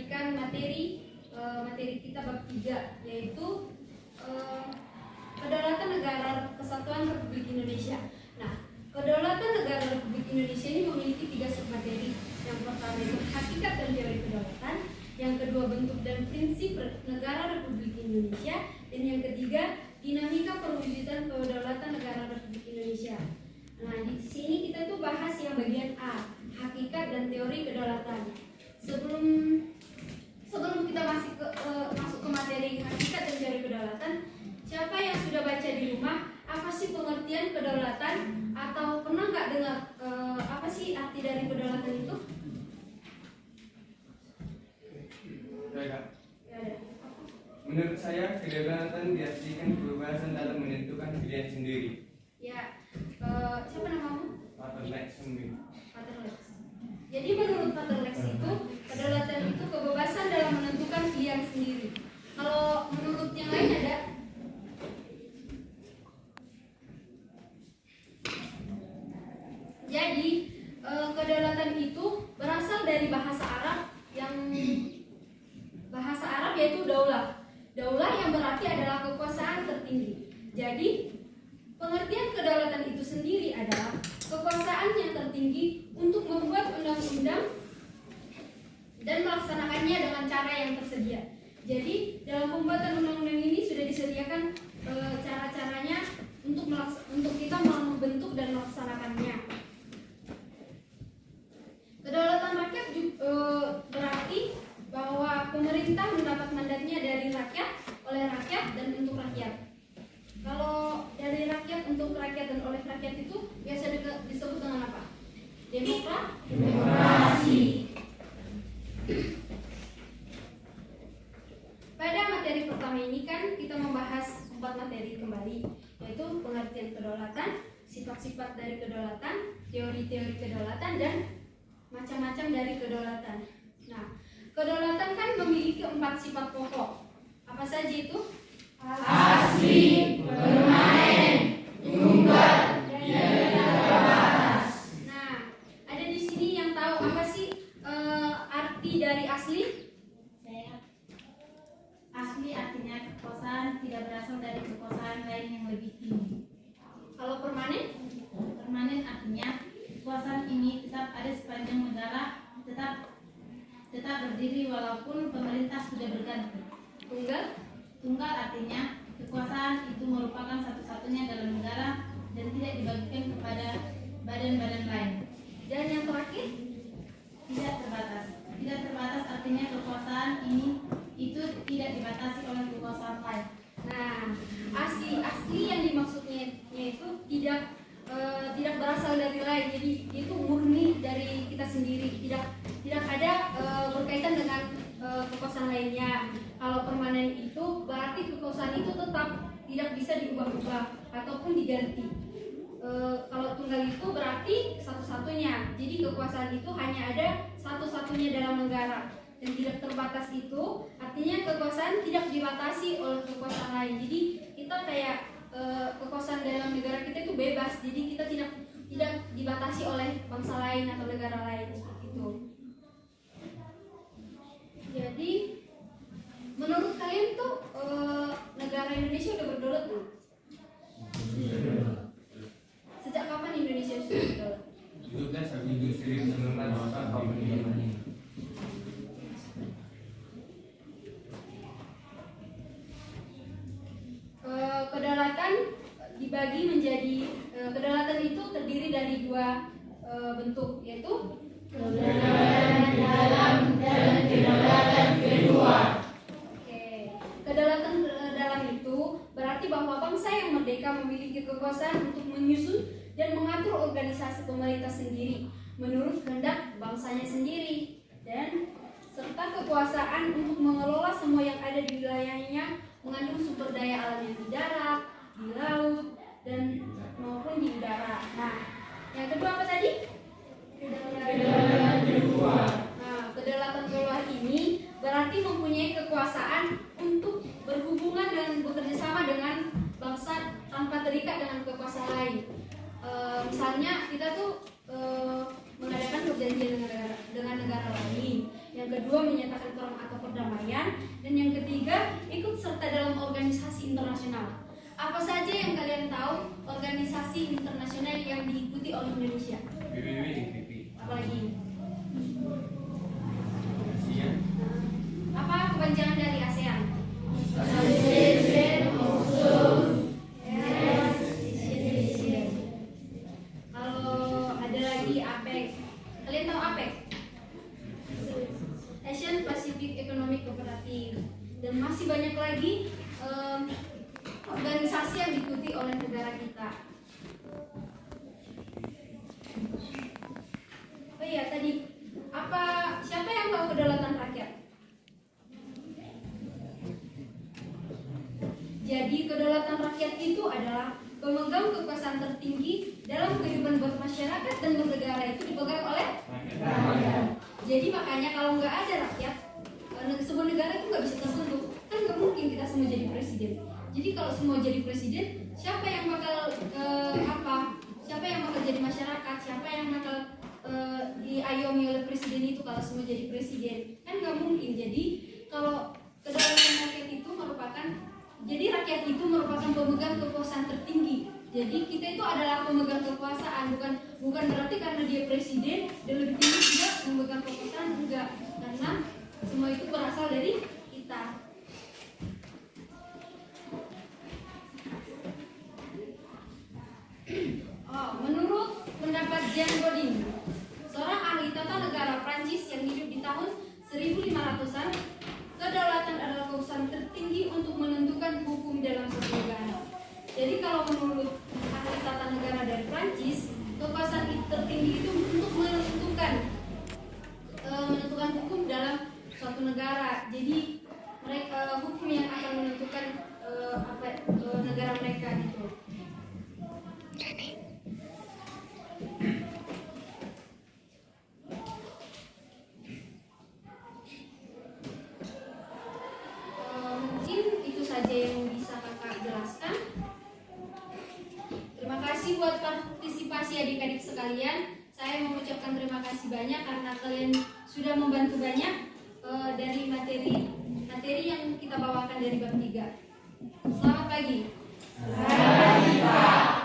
melanjutkan materi kita bab 3, yaitu kedaulatan negara kesatuan Republik Indonesia. Nah, kedaulatan negara Republik Indonesia ini memiliki 3 submateri. Yang pertama itu hakikat dan teori kedaulatan, yang kedua bentuk dan prinsip negara Republik Indonesia, dan yang ketiga dinamika perwujudan kedaulatan negara Republik Indonesia. Nah, di sini kita tuh bahas yang bagian A, hakikat dan teori kedaulatan. Sebelum kita masuk ke materi hakikat dan teori kedaulatan, siapa yang sudah baca di rumah apa sih pengertian kedaulatan, atau pernah nggak dengar apa sih arti dari kedaulatan itu? Menurut saya, kedaulatan diartikan kebebasan dalam menentukan pilihan sendiri. Ya, siapa namamu? Pater Lex. Jadi menurut Pater Lex itu, kedaulatan itu kebebasan dalam menentukan pilihan sendiri. Kalau menurut yang lain ada? Jadi kedaulatan itu berasal dari bahasa Arab yaitu daulah. Daulah yang berarti adalah kekuasaan tertinggi. Jadi pengertian kedaulatan itu sendiri adalah kekuasaan yang tertinggi untuk membuat undang-undang dan melaksanakannya dengan cara yang tersedia. Jadi dalam pembuatan undang-undang ini sudah disediakan cara-caranya untuk kita membentuk dan melaksanakannya. Kedaulatan rakyat berarti bahwa pemerintah mendapat mandatnya dari rakyat, oleh rakyat, dan untuk rakyat. Kalau dari rakyat, untuk rakyat, dan oleh rakyat itu biasa disebut dengan apa? Demokrasi. Pada materi pertama ini kan kita membahas 4 materi kembali, yaitu pengertian kedaulatan, sifat-sifat dari kedaulatan, teori-teori kedaulatan, dan macam-macam dari kedaulatan. Nah, kedaulatan kan memiliki 4 sifat pokok. Apa saja itu? Asli, permanen, tunggal, dan terbatas. Nah, ada di sini yang tahu apa sih arti dari asli? Asli artinya kekuasaan tidak berasal dari kekuasaan lain yang lebih tinggi. Kalau permanen? Permanen artinya kekuasaan ini tetap ada sepanjang negara, tetap berdiri walaupun pemerintah sudah berganti. Tunggal artinya kekuasaan itu merupakan satu-satunya dalam negara dan tidak dibagikan kepada badan-badan lain. Dan yang terakhir? Tidak terbatas. Tidak terbatas artinya kekuasaan ini itu tidak dibatasi oleh kekuasaan lain. Nah, asli yang dimaksudnya itu tidak berasal dari lain. Jadi itu murni dari kita sendiri. Tidak ada berkaitan dengan kekuasaan lainnya. Kalau permanen itu berarti kekuasaan itu tetap tidak bisa diubah-ubah ataupun diganti. Kalau tunggal itu berarti satu-satunya. Jadi kekuasaan itu hanya ada satu-satunya dalam negara. Dan tidak terbatas itu artinya kekuasaan tidak dibatasi oleh kekuasaan lain. Jadi kita kayak kekuasaan dalam negara kita itu bebas. Jadi kita tidak dibatasi oleh bangsa lain atau negara lain seperti itu. Jadi menurut kalian tuh negara Indonesia udah berdaulat belum? Sejak kapan Indonesia sudah berdaulat? Sudah sampai 1948 tahun ini. Kedaulatan dibagi menjadi kedaulatan itu terdiri dari 2 bentuk, yaitu kedaulatan dalam dan kedaulatan kedua. Kedaulatan dalam itu berarti bahwa bangsa yang merdeka memiliki kekuasaan untuk menyusun dan mengatur organisasi pemerintah sendiri menurut kehendak bangsanya sendiri, dan serta kekuasaan untuk mengelola semua yang ada di wilayahnya, mengandung sumber daya alam yang di darat, di laut, dan maupun di udara. Nah, yang kedua apa tadi? Kedaulatan kedua. Nah, kedaulatan kedua ini berarti mempunyai kekuasaan untuk berhubungan dan bekerja sama dengan bangsa tanpa terikat dengan kekuasaan lain. Misalnya kita tuh mengadakan perjanjian dengan negara lain. Yang kedua, menyatakan perang ketiga, ikut serta dalam organisasi internasional. Apa saja yang kalian tahu organisasi internasional yang diikuti oleh Indonesia? PBB, Apalagi? ASEAN, Apa kepanjangan dari ASEAN? Kalau ada lagi APEC, kalian tahu APEC? Asian Pacific Economic Cooperative. Dan masih banyak lagi organisasi yang diikuti oleh negara kita. Oh iya, tadi siapa yang tahu kedaulatan rakyat? Jadi kedaulatan rakyat itu adalah pemegang kekuasaan tertinggi dalam kehidupan bermasyarakat dan bernegara itu dipegang oleh rakyat. Jadi makanya kalau nggak ada rakyat, sebuah negara itu nggak bisa terbentuk. Kan nggak mungkin kita semua jadi presiden. Jadi kalau semua jadi presiden, siapa yang bakal Siapa yang bakal jadi masyarakat? Siapa yang bakal diayomi oleh presiden itu kalau semua jadi presiden? Kan nggak mungkin. Jadi kalau kedaulatan rakyat itu merupakan rakyat itu merupakan pemegang kekuasaan tertinggi. Jadi kita itu adalah pemegang kekuasaan, bukan berarti karena dia presiden dan lebih tinggi dia memegang kekuasaan, enggak. Karena semua itu berasal dari kita. Menurut pendapat Jean Bodin, seorang ahli tata negara Prancis yang hidup di tahun 1500-an, kedaulatan adalah kekuasaan tertinggi untuk menentukan hukum dalam suatu negara. Jadi kalau menurut ahli tata negara dari Prancis, kekuasaan tertinggi itu untuk menentukan hukum dalam suatu negara. Jadi mereka hukum yang akan menentukan negara mereka gitu. Mungkin itu saja yang bisa kakak jelaskan. Terima kasih buat partisipasi adik-adik sekalian. Saya mengucapkan terima kasih banyak karena kalian sudah membantu banyak dari materi yang kita bawakan dari bab 3. Selamat pagi. Selamat pagi, Pak.